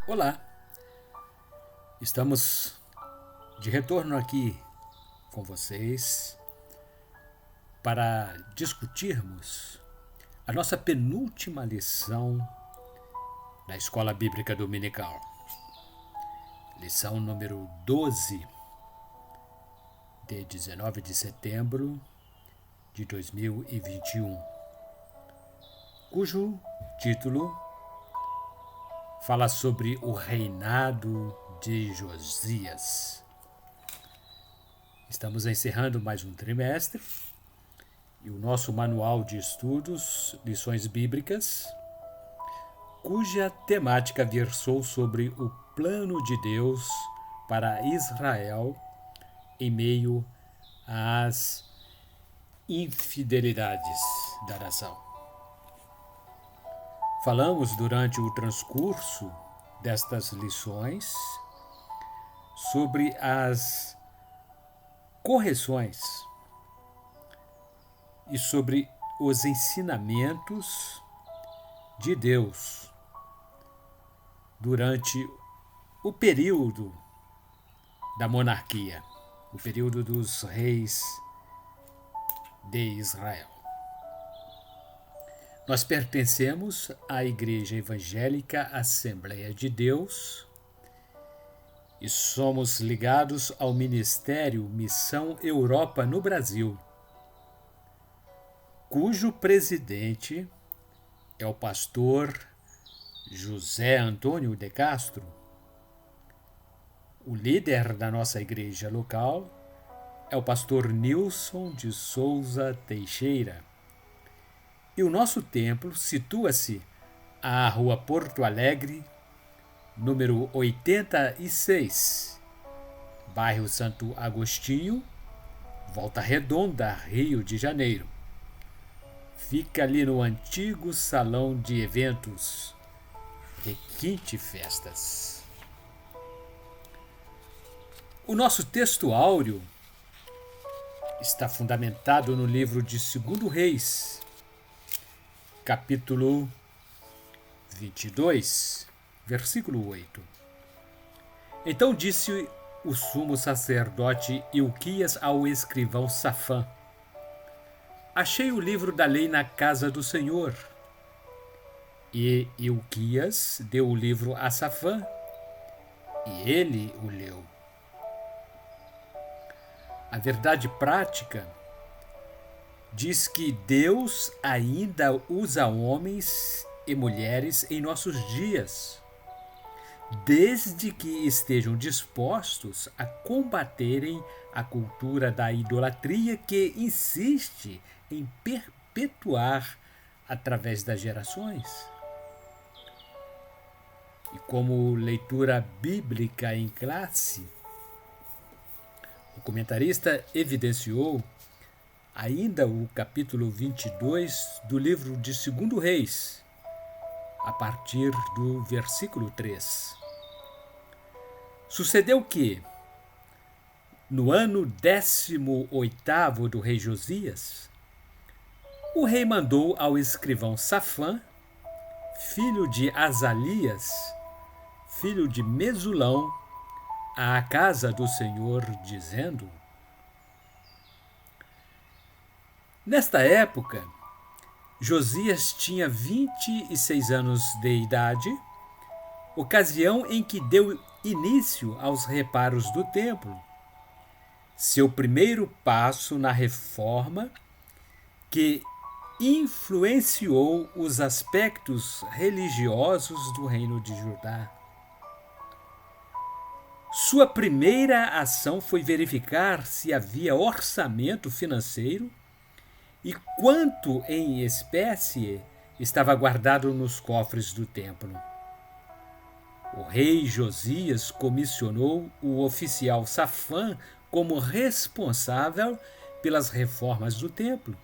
Olá, estamos de retorno aqui com vocês para discutirmos a nossa penúltima lição da Escola Bíblica Dominical. Lição número 12, de 19 de setembro de 2021, cujo título fala sobre o reinado de Josias. Estamos encerrando mais um trimestre e o nosso manual de estudos, lições bíblicas, cuja temática versou sobre o plano de Deus para Israel em meio às infidelidades da nação. Falamos durante o transcurso destas lições sobre as correções e sobre os ensinamentos de Deus durante o período da monarquia, o período dos reis de Israel. Nós pertencemos à Igreja Evangélica Assembleia de Deus e somos ligados ao Ministério Missão Europa no Brasil, cujo presidente é o pastor José Antônio de Castro. O líder da nossa igreja local é o pastor Nilson de Souza Teixeira. E o nosso templo situa-se à Rua Porto Alegre, número 86, bairro Santo Agostinho, Volta Redonda, Rio de Janeiro. Fica ali no antigo salão de eventos Requinte Festas. O nosso texto áureo está fundamentado no livro de 2 Reis, capítulo 22, versículo 8. Então disse o sumo sacerdote Ilquias ao escrivão Safã: Achei o livro da lei na casa do Senhor. E Ilquias deu o livro a Safã, e ele o leu. A verdade prática diz que Deus ainda usa homens e mulheres em nossos dias, desde que estejam dispostos a combaterem a cultura da idolatria que insiste em perpetuar através das gerações. E como leitura bíblica em classe, o comentarista evidenciou ainda o capítulo 22 do livro de 2 Reis, a partir do versículo 3. Sucedeu que, no ano 18º do rei Josias, o rei mandou ao escrivão Safã, filho de Azalias, filho de Mesulão, à casa do Senhor, dizendo: Nesta época, Josias tinha 26 anos de idade, ocasião em que deu início aos reparos do templo, seu primeiro passo na reforma que influenciou os aspectos religiosos do reino de Judá. Sua primeira ação foi verificar se havia orçamento financeiro e quanto em espécie estava guardado nos cofres do templo. O rei Josias comissionou o oficial Safã como responsável pelas reformas do templo.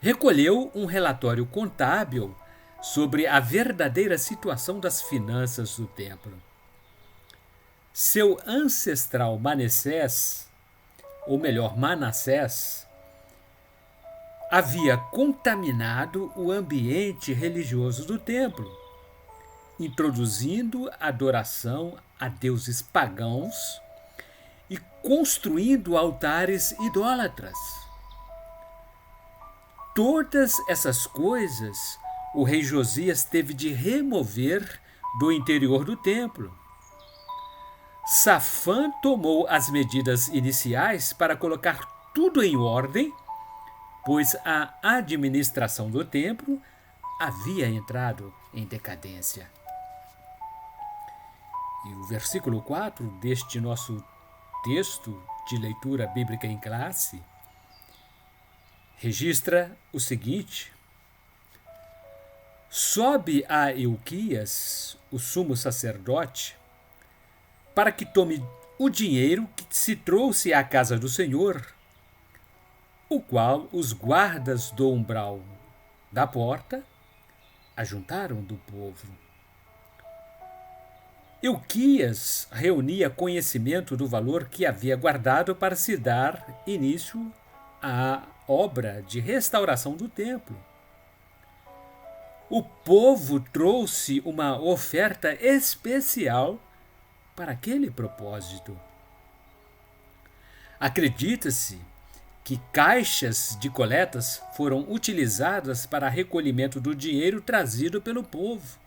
Recolheu um relatório contábil sobre a verdadeira situação das finanças do templo. Seu ancestral Manassés, ou melhor, Manassés, havia contaminado o ambiente religioso do templo, introduzindo adoração a deuses pagãos e construindo altares idólatras. Todas essas coisas o rei Josias teve de remover do interior do templo. Safã tomou as medidas iniciais para colocar tudo em ordem, pois a administração do templo havia entrado em decadência. E o versículo 4 deste nosso texto de leitura bíblica em classe registra o seguinte: sobe a Hilquias, o sumo sacerdote, para que tome o dinheiro que se trouxe à casa do Senhor, o qual os guardas do umbral da porta ajuntaram do povo. Hilquias reunia conhecimento do valor que havia guardado para se dar início à obra de restauração do templo. O povo trouxe uma oferta especial para aquele propósito. Acredita-se que caixas de coletas foram utilizadas para recolhimento do dinheiro trazido pelo povo.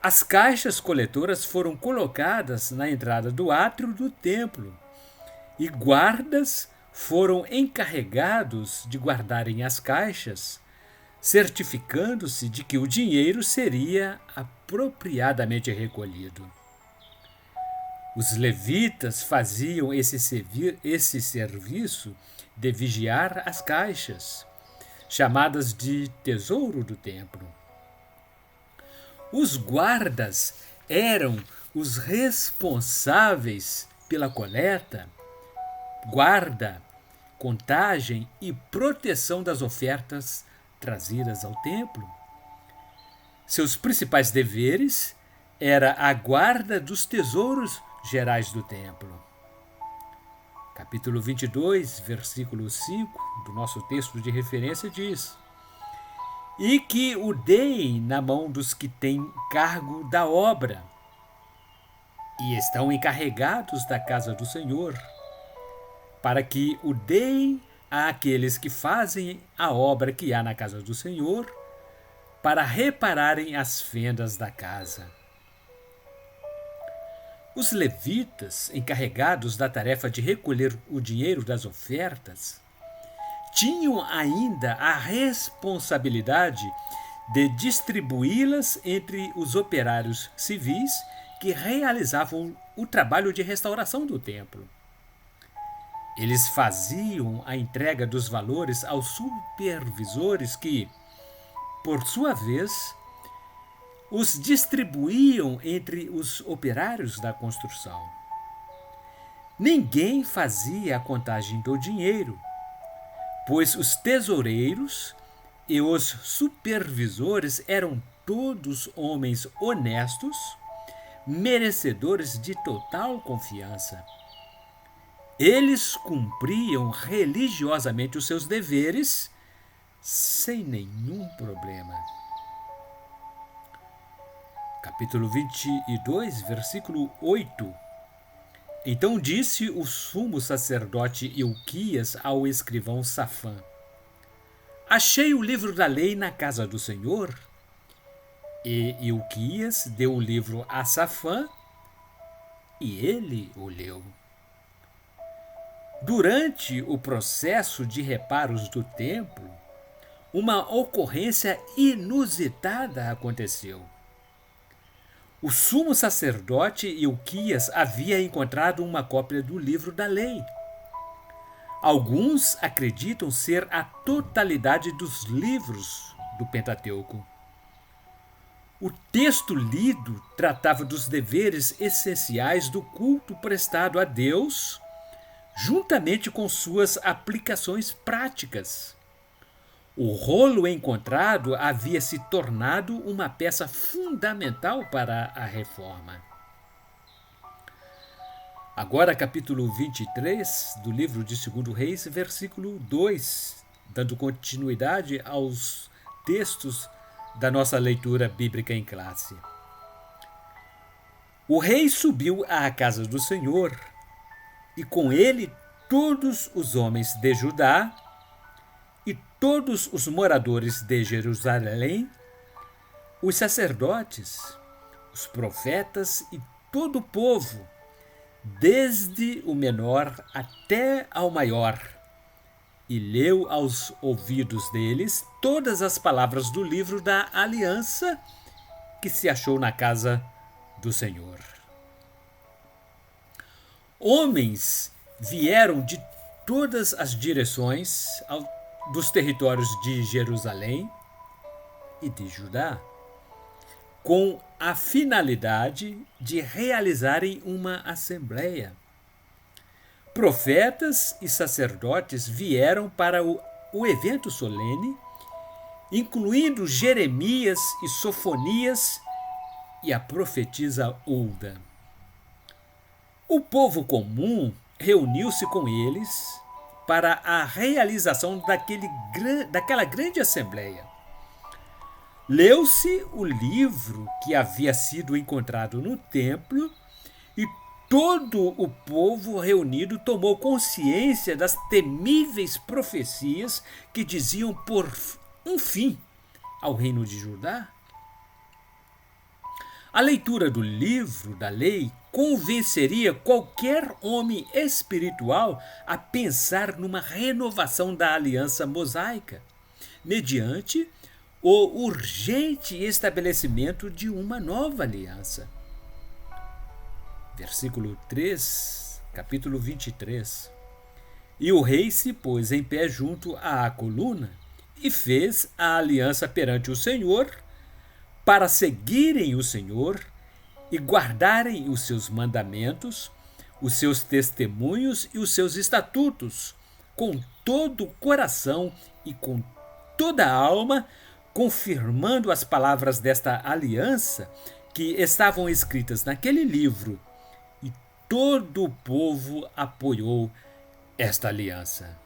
As caixas coletoras foram colocadas na entrada do átrio do templo e guardas foram encarregados de guardarem as caixas, certificando-se de que o dinheiro seria apropriadamente recolhido. Os levitas faziam esse serviço de vigiar as caixas, chamadas de tesouro do templo. Os guardas eram os responsáveis pela coleta, guarda, contagem e proteção das ofertas trazidas ao templo. Seus principais deveres era a guarda dos tesouros gerais do templo. Capítulo 22, versículo 5 do nosso texto de referência diz: e que o deem na mão dos que têm cargo da obra e estão encarregados da casa do Senhor, para que o deem àqueles que fazem a obra que há na casa do Senhor, para repararem as fendas da casa. Os levitas, encarregados da tarefa de recolher o dinheiro das ofertas, tinham ainda a responsabilidade de distribuí-las entre os operários civis que realizavam o trabalho de restauração do templo. Eles faziam a entrega dos valores aos supervisores que, por sua vez, os distribuíam entre os operários da construção. Ninguém fazia a contagem do dinheiro, pois os tesoureiros e os supervisores eram todos homens honestos, merecedores de total confiança. Eles cumpriam religiosamente os seus deveres sem nenhum problema. Capítulo 22, versículo 8. Então disse o sumo sacerdote Hilquias ao escrivão Safã: achei o livro da lei na casa do Senhor. E Hilquias deu o livro a Safã e ele o leu. Durante o processo de reparos do templo, uma ocorrência inusitada aconteceu. O sumo sacerdote Hilquias havia encontrado uma cópia do livro da lei. Alguns acreditam ser a totalidade dos livros do Pentateuco. O texto lido tratava dos deveres essenciais do culto prestado a Deus, juntamente com suas aplicações práticas. O rolo encontrado havia se tornado uma peça fundamental para a reforma. Agora, capítulo 23 do livro de 2 Reis, versículo 2, dando continuidade aos textos da nossa leitura bíblica em classe. O rei subiu à casa do Senhor, e com ele todos os homens de Judá e todos os moradores de Jerusalém, os sacerdotes, os profetas e todo o povo, desde o menor até ao maior, e leu aos ouvidos deles todas as palavras do livro da aliança que se achou na casa do Senhor. Homens vieram de todas as direções dos territórios de Jerusalém e de Judá, com a finalidade de realizarem uma assembleia. Profetas e sacerdotes vieram para o evento solene, incluindo Jeremias e Sofonias e a profetisa Hulda. O povo comum reuniu-se com eles para a realização daquela grande assembleia. Leu-se o livro que havia sido encontrado no templo e todo o povo reunido tomou consciência das temíveis profecias que diziam por um fim ao reino de Judá. A leitura do livro da lei convenceria qualquer homem espiritual a pensar numa renovação da aliança mosaica, mediante o urgente estabelecimento de uma nova aliança. Versículo 3, capítulo 23. E o rei se pôs em pé junto à coluna e fez a aliança perante o Senhor, para seguirem o Senhor e guardarem os seus mandamentos, os seus testemunhos e os seus estatutos, com todo o coração e com toda a alma, confirmando as palavras desta aliança que estavam escritas naquele livro. E todo o povo apoiou esta aliança.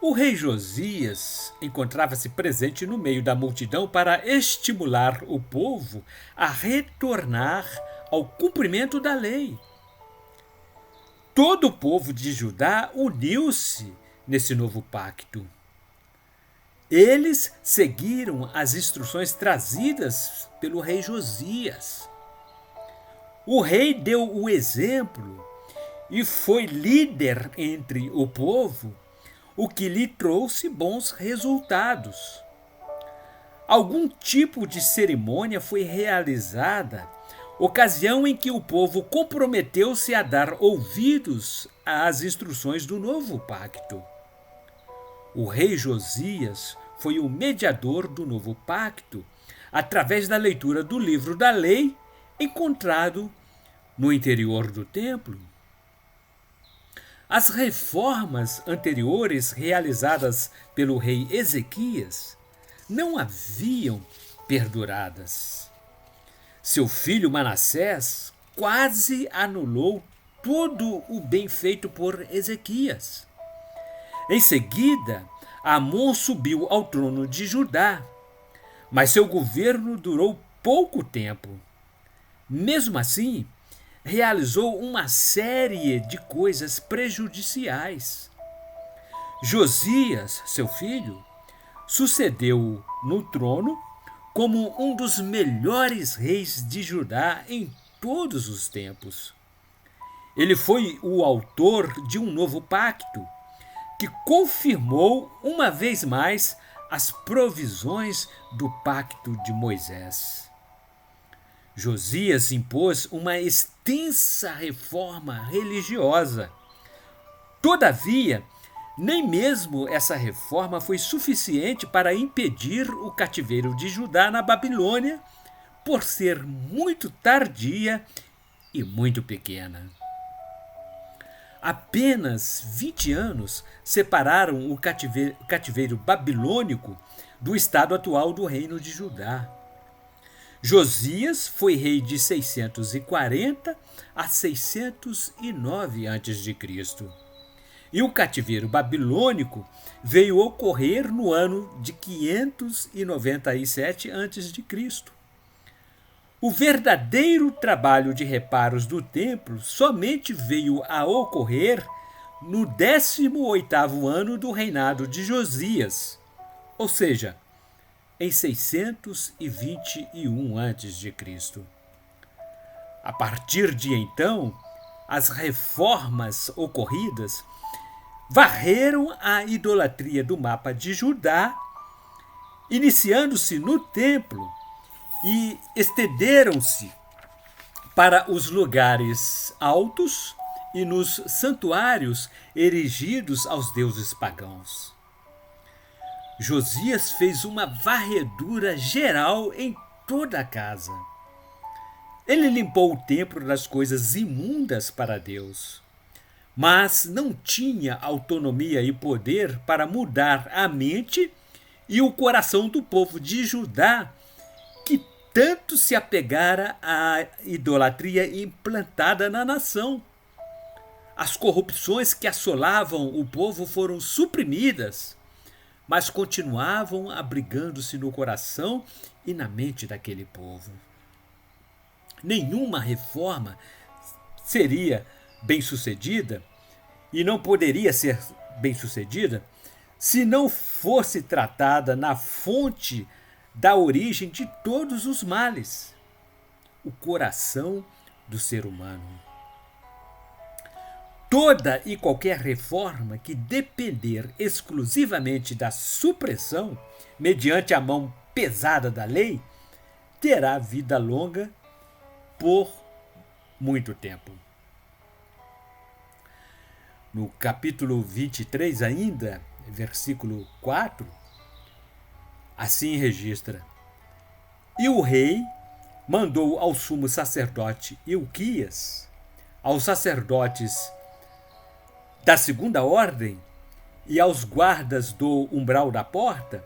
O rei Josias encontrava-se presente no meio da multidão para estimular o povo a retornar ao cumprimento da lei. Todo o povo de Judá uniu-se nesse novo pacto. Eles seguiram as instruções trazidas pelo rei Josias. O rei deu o exemplo e foi líder entre o povo, o que lhe trouxe bons resultados. Algum tipo de cerimônia foi realizada, ocasião em que o povo comprometeu-se a dar ouvidos às instruções do novo pacto. O rei Josias foi o mediador do novo pacto, através da leitura do livro da lei encontrado no interior do templo. As reformas anteriores realizadas pelo rei Ezequias não haviam perduradas. Seu filho Manassés quase anulou todo o bem feito por Ezequias. Em seguida, Amon subiu ao trono de Judá, mas seu governo durou pouco tempo. Mesmo assim, realizou uma série de coisas prejudiciais. Josias, seu filho, sucedeu no trono como um dos melhores reis de Judá em todos os tempos. Ele foi o autor de um novo pacto, que confirmou uma vez mais as provisões do pacto de Moisés. Josias impôs uma extensa reforma religiosa. Todavia, nem mesmo essa reforma foi suficiente para impedir o cativeiro de Judá na Babilônia, por ser muito tardia e muito pequena. Apenas 20 anos separaram o cativeiro babilônico do estado atual do reino de Judá. Josias foi rei de 640 a 609 a.C. E o cativeiro babilônico veio ocorrer no ano de 597 a.C. O verdadeiro trabalho de reparos do templo somente veio a ocorrer no 18º ano do reinado de Josias, ou seja, em 621 a.C. A partir de então, as reformas ocorridas varreram a idolatria do mapa de Judá, iniciando-se no templo e estenderam-se para os lugares altos e nos santuários erigidos aos deuses pagãos. Josias fez uma varredura geral em toda a casa. Ele limpou o templo das coisas imundas para Deus, mas não tinha autonomia e poder para mudar a mente e o coração do povo de Judá, que tanto se apegara à idolatria implantada na nação. As corrupções que assolavam o povo foram suprimidas, mas continuavam abrigando-se no coração e na mente daquele povo. Nenhuma reforma seria bem-sucedida e não poderia ser bem-sucedida se não fosse tratada na fonte da origem de todos os males, o coração do ser humano. Toda e qualquer reforma que depender exclusivamente da supressão, mediante a mão pesada da lei, terá vida longa por muito tempo. No capítulo 23 ainda, versículo 4, assim registra: E o rei mandou ao sumo sacerdote Ilquias, aos sacerdotes da segunda ordem e aos guardas do umbral da porta,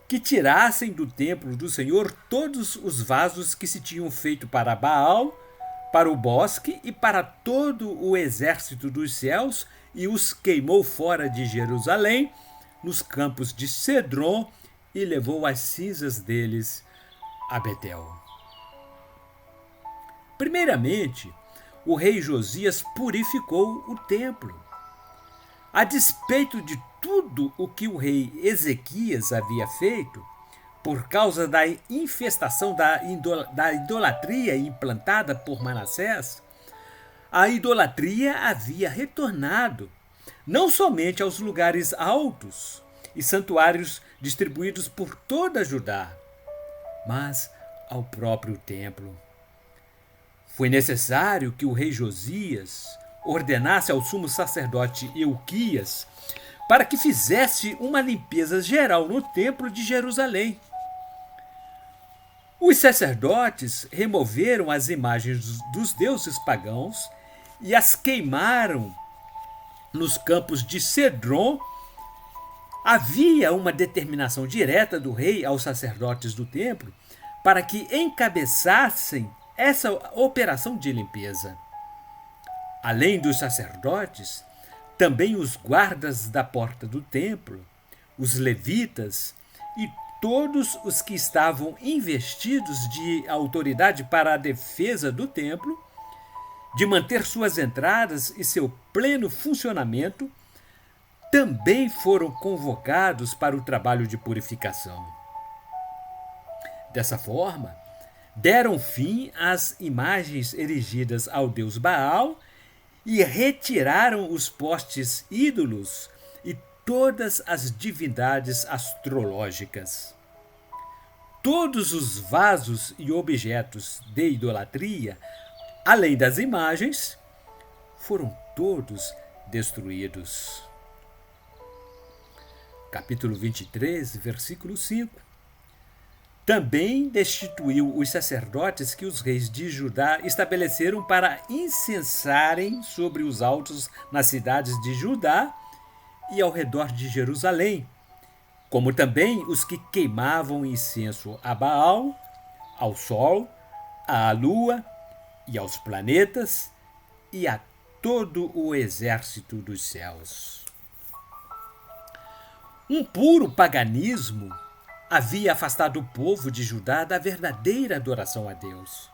que tirassem do templo do Senhor todos os vasos que se tinham feito para Baal, para o bosque e para todo o exército dos céus, e os queimou fora de Jerusalém, nos campos de Cedron, e levou as cinzas deles a Betel. Primeiramente, o rei Josias purificou o templo. A despeito de tudo o que o rei Ezequias havia feito, por causa da infestação da idolatria implantada por Manassés, a idolatria havia retornado, não somente aos lugares altos e santuários distribuídos por toda Judá, mas ao próprio templo. Foi necessário que o rei Josias ordenasse ao sumo sacerdote Ilquias para que fizesse uma limpeza geral no templo de Jerusalém. Os sacerdotes removeram as imagens dos deuses pagãos e as queimaram nos campos de Cedron. Havia uma determinação direta do rei aos sacerdotes do templo para que encabeçassem essa operação de limpeza. Além dos sacerdotes, também os guardas da porta do templo, os levitas e todos os que estavam investidos de autoridade para a defesa do templo, de manter suas entradas e seu pleno funcionamento, também foram convocados para o trabalho de purificação. Dessa forma, deram fim às imagens erigidas ao deus Baal e retiraram os postes ídolos e todas as divindades astrológicas. Todos os vasos e objetos de idolatria, além das imagens, foram todos destruídos. Capítulo 23, versículo 5. Também destituiu os sacerdotes que os reis de Judá estabeleceram para incensarem sobre os altos nas cidades de Judá e ao redor de Jerusalém, como também os que queimavam incenso a Baal, ao sol, à lua e aos planetas e a todo o exército dos céus. Um puro paganismo havia afastado o povo de Judá da verdadeira adoração a Deus.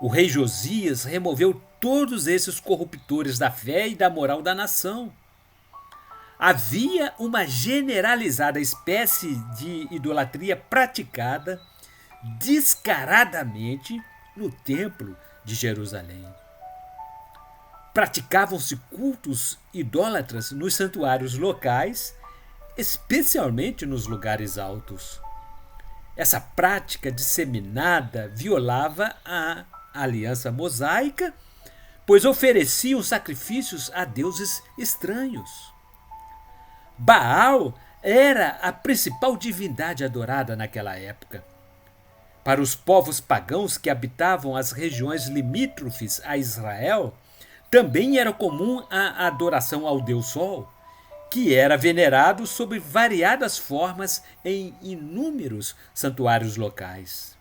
O rei Josias removeu todos esses corruptores da fé e da moral da nação. Havia uma generalizada espécie de idolatria praticada descaradamente no templo de Jerusalém. Praticavam-se cultos idólatras nos santuários locais, especialmente nos lugares altos. Essa prática disseminada violava a aliança mosaica, pois ofereciam sacrifícios a deuses estranhos. Baal era a principal divindade adorada naquela época. Para os povos pagãos que habitavam as regiões limítrofes a Israel, também era comum a adoração ao Deus Sol, que era venerado sob variadas formas em inúmeros santuários locais.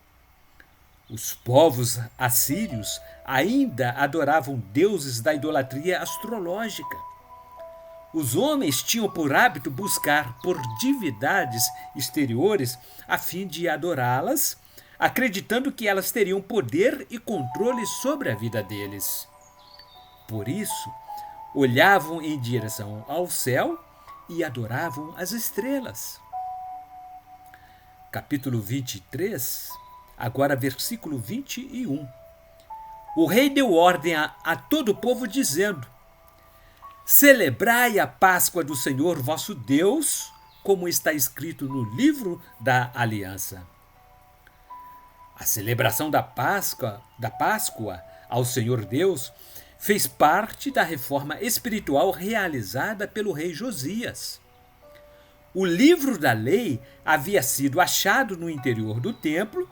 Os povos assírios ainda adoravam deuses da idolatria astrológica. Os homens tinham por hábito buscar por divindades exteriores a fim de adorá-las, acreditando que elas teriam poder e controle sobre a vida deles. Por isso, olhavam em direção ao céu e adoravam as estrelas. Capítulo 23, agora versículo 21. O rei deu ordem a todo o povo, dizendo: celebrai a Páscoa do Senhor vosso Deus, como está escrito no livro da aliança. A celebração da Páscoa ao Senhor Deus fez parte da reforma espiritual realizada pelo rei Josias. O livro da lei havia sido achado no interior do templo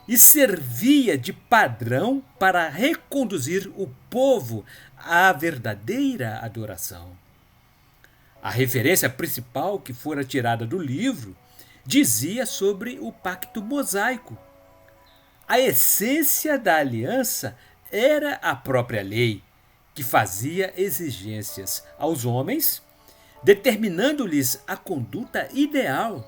e servia de padrão para reconduzir o povo à verdadeira adoração. A referência principal que fora tirada do livro dizia sobre o pacto mosaico. A essência da aliança era a própria lei, que fazia exigências aos homens, determinando-lhes a conduta ideal.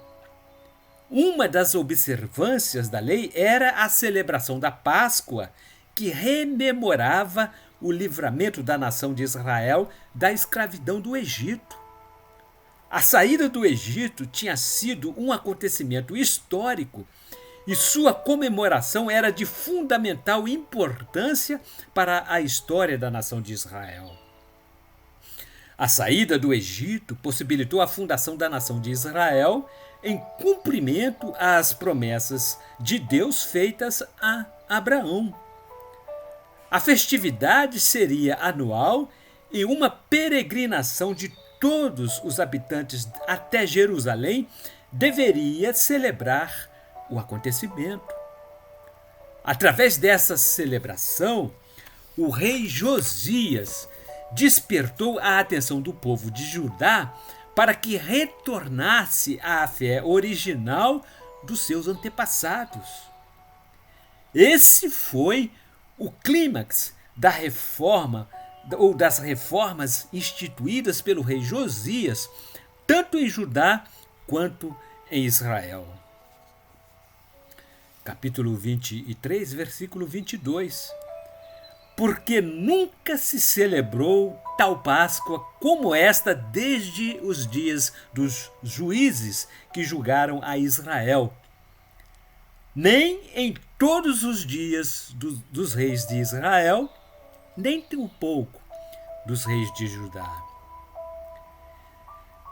Uma das observâncias da lei era a celebração da Páscoa, que rememorava o livramento da nação de Israel da escravidão do Egito. A saída do Egito tinha sido um acontecimento histórico e sua comemoração era de fundamental importância para a história da nação de Israel. A saída do Egito possibilitou a fundação da nação de Israel em cumprimento às promessas de Deus feitas a Abraão. A festividade seria anual e uma peregrinação de todos os habitantes até Jerusalém deveria celebrar o acontecimento. Através dessa celebração, o rei Josias despertou a atenção do povo de Judá para que retornasse à fé original dos seus antepassados. Esse foi o clímax da reforma ou das reformas instituídas pelo rei Josias, tanto em Judá quanto em Israel. Capítulo 23, versículo 22. Porque nunca se celebrou tal Páscoa como esta desde os dias dos juízes que julgaram a Israel, nem em todos os dias dos reis de Israel, nem tampouco dos reis de Judá.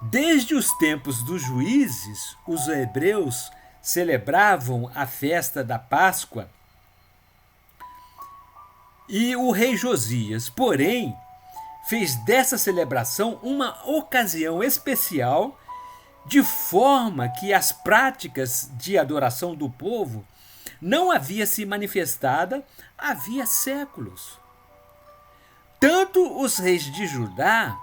Desde os tempos dos juízes, os hebreus celebravam a festa da Páscoa e o rei Josias, porém, fez dessa celebração uma ocasião especial, de forma que as práticas de adoração do povo não havia se manifestada havia séculos. Tanto os reis de Judá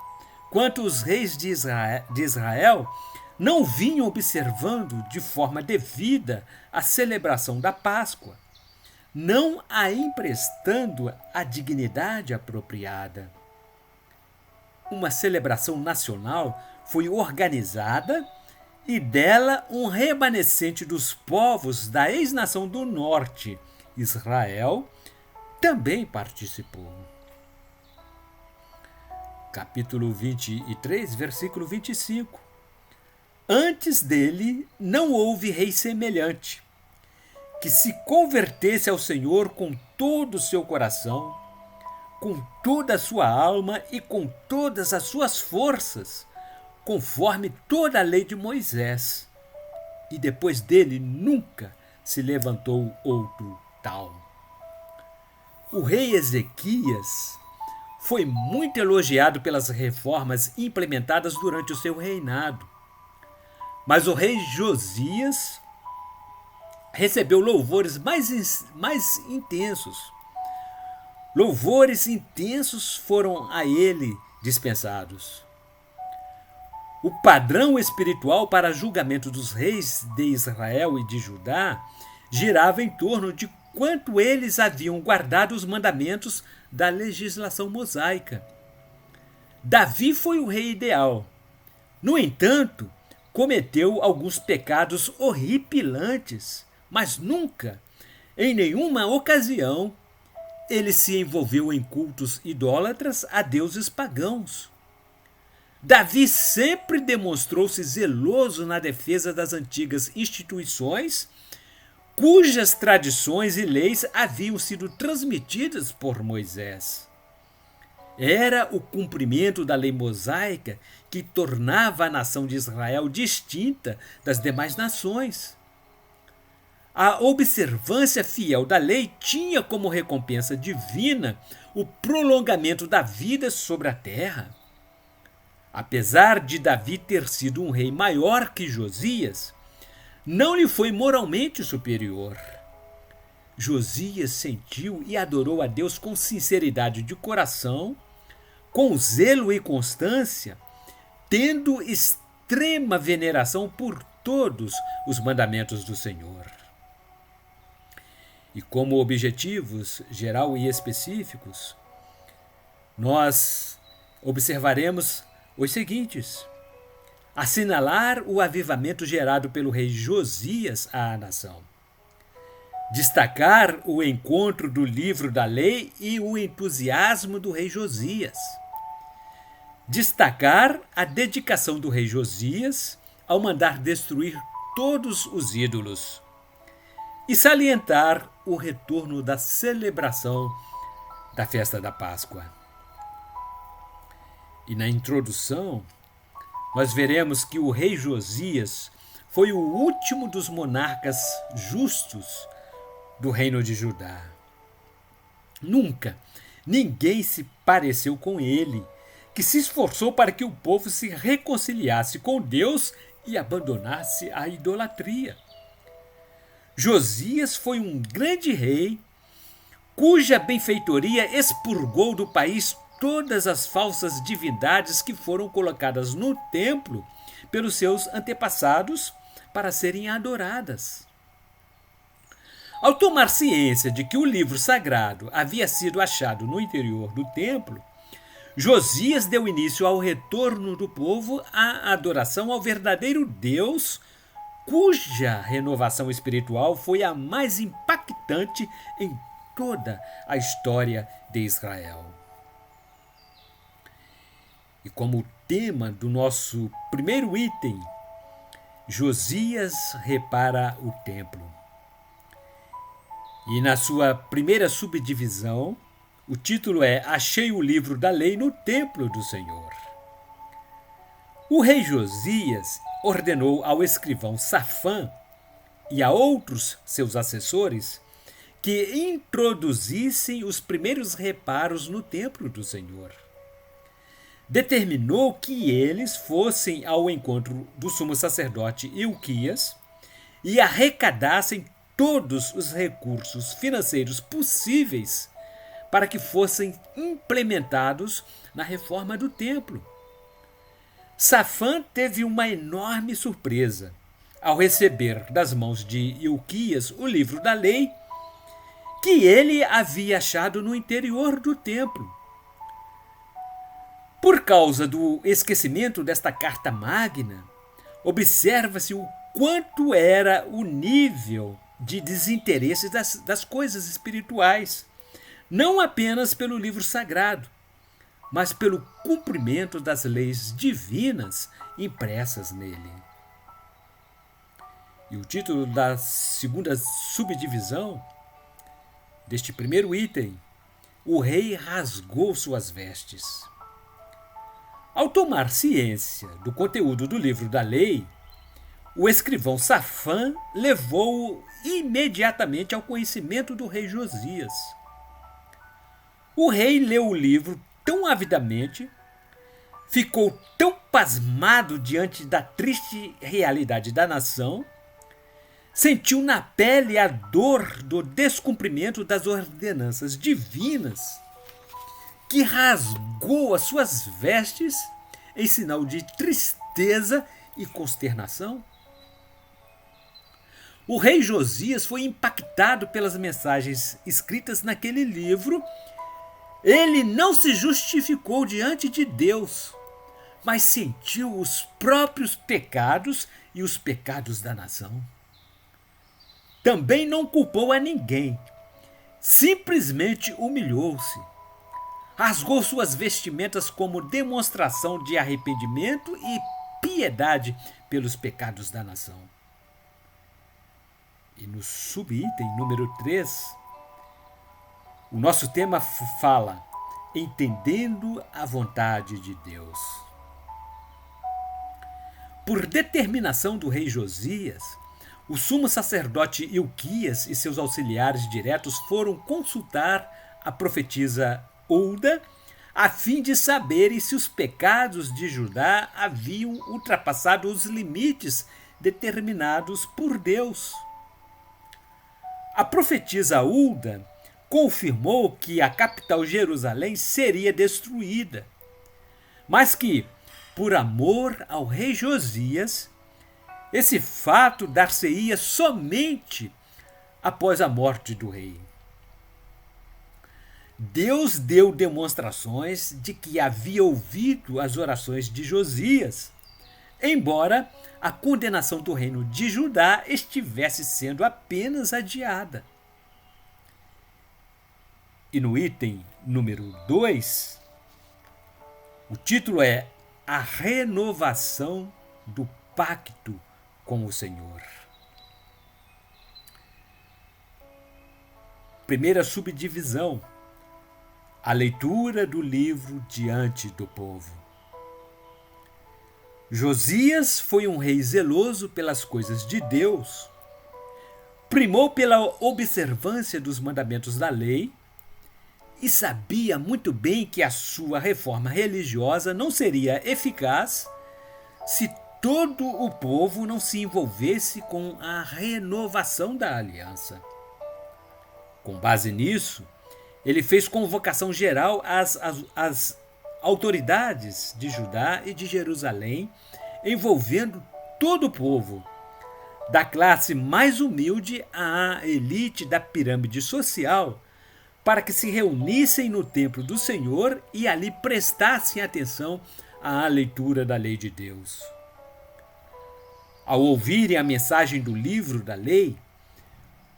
quanto os reis de Israel não vinham observando de forma devida a celebração da Páscoa, não a emprestando a dignidade apropriada. Uma celebração nacional foi organizada e dela um remanescente dos povos da ex-nação do norte, Israel, também participou. Capítulo 23, versículo 25. Antes dele não houve rei semelhante, que se convertesse ao Senhor com todo o seu coração, com toda a sua alma e com todas as suas forças, conforme toda a lei de Moisés. E depois dele nunca se levantou outro tal. O rei Ezequias foi muito elogiado pelas reformas implementadas durante o seu reinado. Mas o rei Josias recebeu louvores mais intensos. Louvores intensos foram a ele dispensados. O padrão espiritual para julgamento dos reis de Israel e de Judá girava em torno de quanto eles haviam guardado os mandamentos da legislação mosaica. Davi foi o rei ideal. No entanto, cometeu alguns pecados horripilantes, mas nunca, em nenhuma ocasião, ele se envolveu em cultos idólatras a deuses pagãos. Davi sempre demonstrou-se zeloso na defesa das antigas instituições, cujas tradições e leis haviam sido transmitidas por Moisés. Era o cumprimento da lei mosaica que tornava a nação de Israel distinta das demais nações. A observância fiel da lei tinha como recompensa divina o prolongamento da vida sobre a terra. Apesar de Davi ter sido um rei maior que Josias, não lhe foi moralmente superior. Josias sentiu e adorou a Deus com sinceridade de coração, com zelo e constância, tendo extrema veneração por todos os mandamentos do Senhor. E como objetivos geral e específicos, nós observaremos os seguintes: assinalar o avivamento gerado pelo rei Josias à nação, destacar o encontro do livro da lei e o entusiasmo do rei Josias, destacar a dedicação do rei Josias ao mandar destruir todos os ídolos e salientar o retorno da celebração da festa da Páscoa. E na introdução, nós veremos que o rei Josias foi o último dos monarcas justos do reino de Judá. Nunca ninguém se pareceu com ele, que se esforçou para que o povo se reconciliasse com Deus e abandonasse a idolatria. Josias foi um grande rei, cuja benfeitoria expurgou do país todas as falsas divindades que foram colocadas no templo pelos seus antepassados para serem adoradas. Ao tomar ciência de que o livro sagrado havia sido achado no interior do templo, Josias deu início ao retorno do povo à adoração ao verdadeiro Deus, cuja renovação espiritual foi a mais impactante em toda a história de Israel. E como tema do nosso primeiro item, Josias repara o templo. E na sua primeira subdivisão, o título é Achei o livro da lei no templo do Senhor. O rei Josias ordenou ao escrivão Safã e a outros seus assessores que introduzissem os primeiros reparos no templo do Senhor. Determinou que eles fossem ao encontro do sumo sacerdote Ilquias e arrecadassem todos os recursos financeiros possíveis para que fossem implementados na reforma do templo. Safã teve uma enorme surpresa ao receber das mãos de Ilquias o livro da lei que ele havia achado no interior do templo. Por causa do esquecimento desta carta magna, observa-se o quanto era o nível de desinteresse das coisas espirituais, não apenas pelo livro sagrado, mas pelo cumprimento das leis divinas impressas nele. E o título da segunda subdivisão deste primeiro item: o rei rasgou suas vestes. Ao tomar ciência do conteúdo do livro da lei, o escrivão Safã levou-o imediatamente ao conhecimento do rei Josias. O rei leu o livro tão avidamente, ficou tão pasmado diante da triste realidade da nação, sentiu na pele a dor do descumprimento das ordenanças divinas, que rasgou as suas vestes em sinal de tristeza e consternação. O rei Josias foi impactado pelas mensagens escritas naquele livro. Ele não se justificou diante de Deus, mas sentiu os próprios pecados e os pecados da nação. Também não culpou a ninguém, simplesmente humilhou-se. Rasgou suas vestimentas como demonstração de arrependimento e piedade pelos pecados da nação. E no subitem número 3, o nosso tema fala: entendendo a vontade de Deus. Por determinação do rei Josias, o sumo sacerdote Ilquias e seus auxiliares diretos foram consultar a profetisa Hulda, a fim de saberem se os pecados de Judá haviam ultrapassado os limites determinados por Deus. A profetisa Hulda confirmou que a capital Jerusalém seria destruída, mas que, por amor ao rei Josias, esse fato dar-se-ia somente após a morte do rei. Deus deu demonstrações de que havia ouvido as orações de Josias, embora a condenação do reino de Judá estivesse sendo apenas adiada. E no item número 2, o título é A Renovação do Pacto com o Senhor. Primeira subdivisão: a leitura do livro diante do povo. Josias foi um rei zeloso pelas coisas de Deus, primou pela observância dos mandamentos da lei e sabia muito bem que a sua reforma religiosa não seria eficaz se todo o povo não se envolvesse com a renovação da aliança. Com base nisso, ele fez convocação geral às autoridades de Judá e de Jerusalém, envolvendo todo o povo, da classe mais humilde à elite da pirâmide social, para que se reunissem no templo do Senhor e ali prestassem atenção à leitura da lei de Deus. Ao ouvirem a mensagem do livro da lei,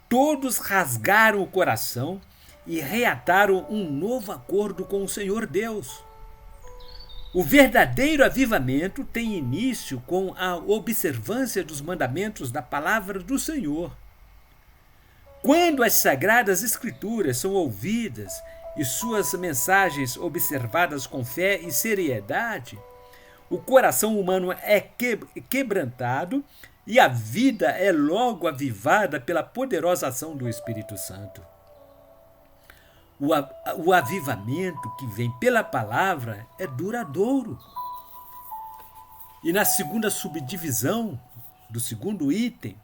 todos rasgaram o coração e reataram um novo acordo com o Senhor Deus. O verdadeiro avivamento tem início com a observância dos mandamentos da palavra do Senhor. Quando as Sagradas Escrituras são ouvidas e suas mensagens observadas com fé e seriedade, o coração humano é quebrantado e a vida é logo avivada pela poderosa ação do Espírito Santo. O avivamento que vem pela palavra é duradouro. E na segunda subdivisão do segundo item,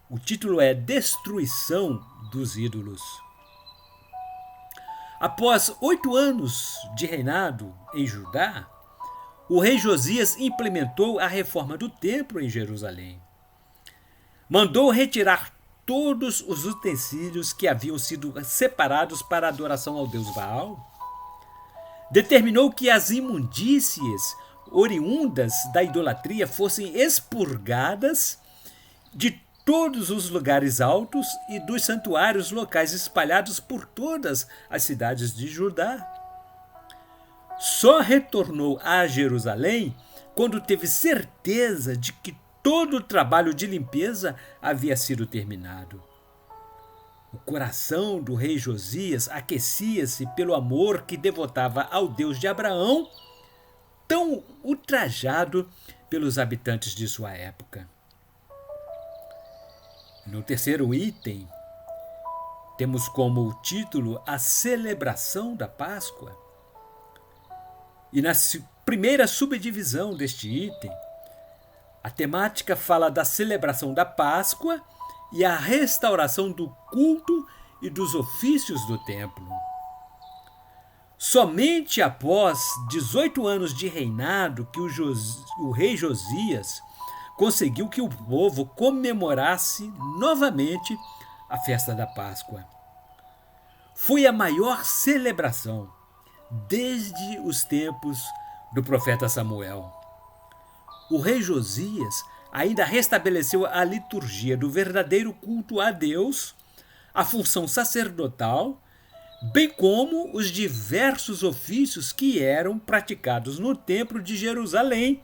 o título é Destruição dos Ídolos. Após 8 anos de reinado em Judá, o rei Josias implementou a reforma do templo em Jerusalém. Mandou retirar todos os utensílios que haviam sido separados para a adoração ao deus Baal. determinou que as imundícies oriundas da idolatria fossem expurgadas de todos os lugares altos e dos santuários locais espalhados por todas as cidades de Judá. Só retornou a Jerusalém quando teve certeza de que todo o trabalho de limpeza havia sido terminado. O coração do rei Josias aquecia-se pelo amor que devotava ao Deus de Abraão, tão ultrajado pelos habitantes de sua época. No terceiro item, temos como título a celebração da Páscoa. E na primeira subdivisão deste item, a temática fala da celebração da Páscoa e a restauração do culto e dos ofícios do templo. Somente após 18 anos de reinado que o rei Josias conseguiu que o povo comemorasse novamente a festa da Páscoa. Foi a maior celebração desde os tempos do profeta Samuel. O rei Josias ainda restabeleceu a liturgia do verdadeiro culto a Deus, a função sacerdotal, bem como os diversos ofícios que eram praticados no templo de Jerusalém,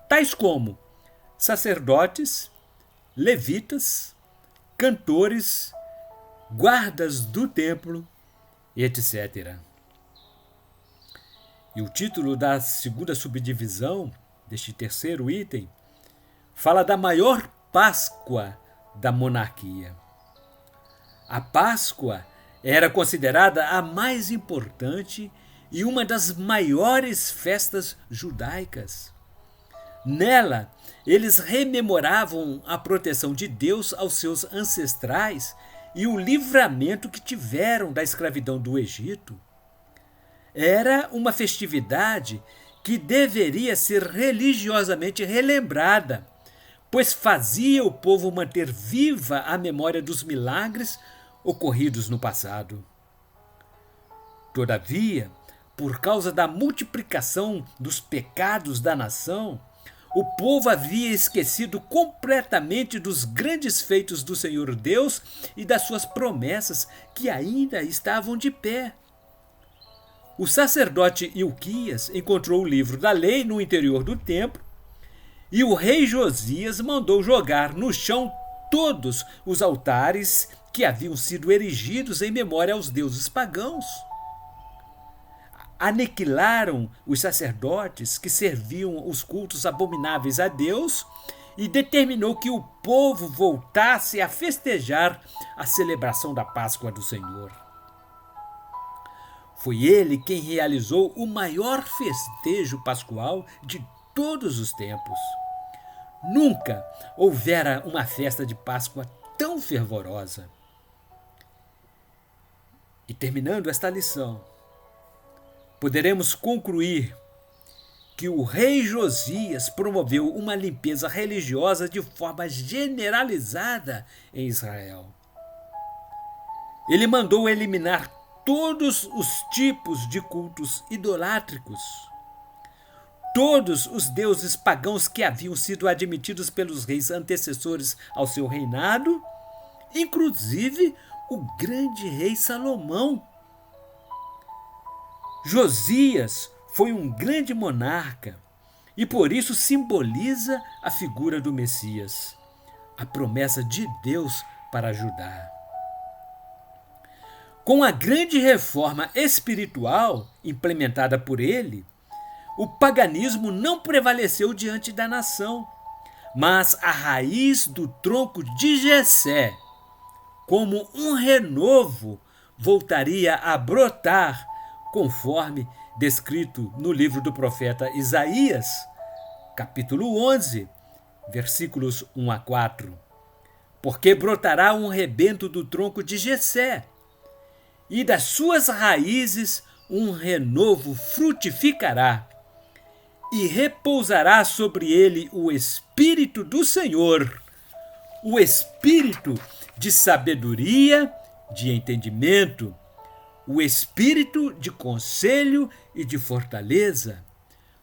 tais como sacerdotes, levitas, cantores, guardas do templo, etc. E o título da segunda subdivisão deste terceiro item fala da maior Páscoa da monarquia. A Páscoa era considerada a mais importante e uma das maiores festas judaicas. Nela, eles rememoravam a proteção de Deus aos seus ancestrais e o livramento que tiveram da escravidão do Egito. Era uma festividade que deveria ser religiosamente relembrada, pois fazia o povo manter viva a memória dos milagres ocorridos no passado. Todavia, por causa da multiplicação dos pecados da nação, o povo havia esquecido completamente dos grandes feitos do Senhor Deus e das suas promessas que ainda estavam de pé. O sacerdote Ilquias encontrou o livro da lei no interior do templo e o rei Josias mandou jogar no chão todos os altares que haviam sido erigidos em memória aos deuses pagãos. Aniquilaram os sacerdotes que serviam os cultos abomináveis a Deus e determinou que o povo voltasse a festejar a celebração da Páscoa do Senhor. Foi ele quem realizou o maior festejo pascual de todos os tempos. Nunca houvera uma festa de Páscoa tão fervorosa. E terminando esta lição, poderemos concluir que o rei Josias promoveu uma limpeza religiosa de forma generalizada em Israel. Ele mandou eliminar todos os tipos de cultos idolátricos, todos os deuses pagãos que haviam sido admitidos pelos reis antecessores ao seu reinado, inclusive o grande rei Salomão. Josias foi um grande monarca e por isso simboliza a figura do Messias, a promessa de Deus para Judá. Com a grande reforma espiritual implementada por ele, o paganismo não prevaleceu diante da nação, mas a raiz do tronco de Jessé, como um renovo, voltaria a brotar, conforme descrito no livro do profeta Isaías, capítulo 11, versículos 1 a 4. Porque brotará um rebento do tronco de Jessé, e das suas raízes um renovo frutificará, e repousará sobre ele o Espírito do Senhor, o Espírito de sabedoria, de entendimento, o espírito de conselho e de fortaleza,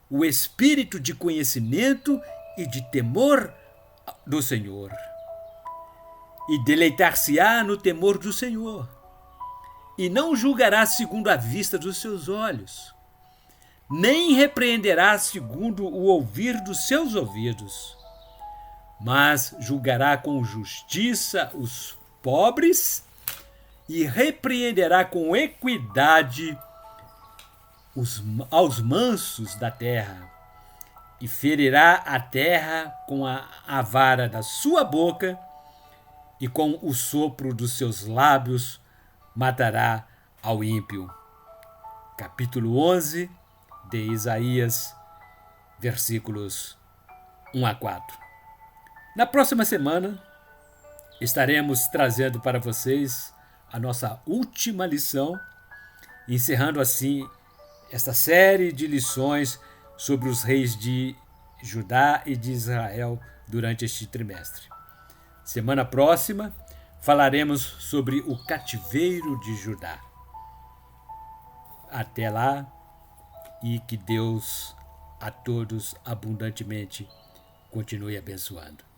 o espírito de conhecimento e de temor do Senhor. E deleitar-se-á no temor do Senhor, e não julgará segundo a vista dos seus olhos, nem repreenderá segundo o ouvir dos seus ouvidos, mas julgará com justiça os pobres e repreenderá com equidade aos mansos da terra, e ferirá a terra com a vara da sua boca, e com o sopro dos seus lábios matará ao ímpio. Capítulo 11 de Isaías, versículos 1 a 4. Na próxima semana, estaremos trazendo para vocês a nossa última lição, encerrando assim esta série de lições sobre os reis de Judá e de Israel durante este trimestre. Semana próxima, falaremos sobre o cativeiro de Judá. Até lá, e que Deus a todos abundantemente continue abençoando.